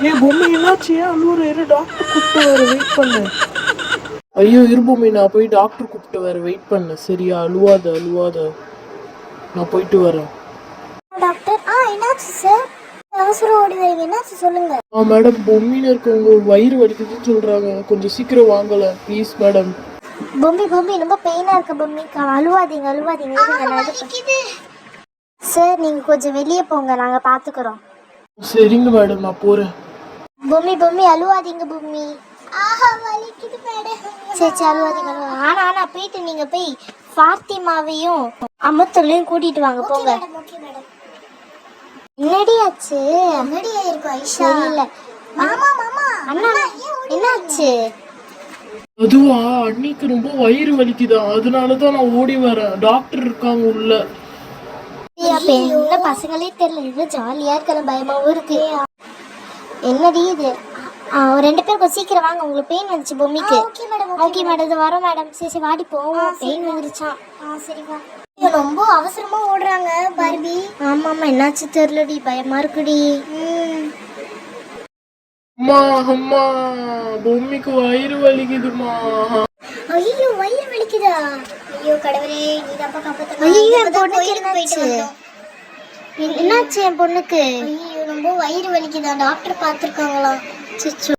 ஏன் பொம்மி என்னாச்சு? ஏன் அழுவுற? இரு டாக்டர் கூப்பிட்டு வர வெயிட் பண்ணு. ஐயோ இரு பொம்மி, நான் போய் டாக்டர் கூப்பிட்டு வர வெயிட் பண்ணு. சரியா? அழுவாத அழுவாத, நான் போயிட்டு வரேன். டாக்டர் என்னாச்சு சார்? அவசரம் ஓடி வரீங்க, என்னாச்சு சொல்லுங்க. மேடம், பொம்மின்னு இருக்கவங்க வயிறு வலிக்குதுன்னு சொல்றாங்க, கொஞ்சம் சீக்கிரம் வாங்கல ப்ளீஸ் மேடம். பொம்மி ரொம்ப பெயினா இருக்கு பொம்மி, அழுவாதீங்க அழுவாதீங்க. சார் நீங்க கொஞ்சம் வெளியே போங்க, நாங்க பாத்துக்கிறோம். சரிங்க மேடம், நான் போறேன். பொம்மி அழுவாதீங்க பொம்மி. சரி அழுவாதீங்க. ஆனா போயிட்டு நீங்க போய் ஃபாத்திமாவையும் அமுத்தலையும் கூட்டிட்டு வாங்க போங்க. என்னடி ஆச்சு? இல்ல அண்ணா என்னாச்சு? அதுவா, அன்னிக்கு ரொம்ப வயிறு வலிக்குதா, அதனாலதான் நான் ஓடி வரேன். டாக்டர் இருக்காங்க உள்ள. என்ன பசங்களே தெரியல, இன்னும் ஜாலியா இருக்கிற பயமாவும் இருக்கு. என்னடி இது? ரெண்டு பேரும் கொஞ்சம் சீக்கிரம் வாங்க, உங்களுக்கு பெயின் வந்துச்சு பொம்மிக்கு. ஓகே மேடம் இது வரோம் மேடம். சரி வாடி போவோம், பெயின் வந்துருச்சான். சரிவா. ரொம்ப அவசரமா ஓடுறாங்க பார்பி. ஆமா என்னாச்சு தெரியலடி, பயமா இருக்குடி. அம்மா அம்மா, பொம்மிக்கு வயிறு வலிக்குதுமா. ஐயோ வயிறு வலிக்குதா? ஐயோ கடவுளே, நீதாப்பா காப்பாத்துங்க. ஐயோ என் பொண்ணுக்கு என்னாச்சு? என்னாச்சு என் பொண்ணுக்கு? ஐயோ ரொம்ப வயிறு வலிக்குதா, டாக்டர் பார்த்துருக்காங்களா?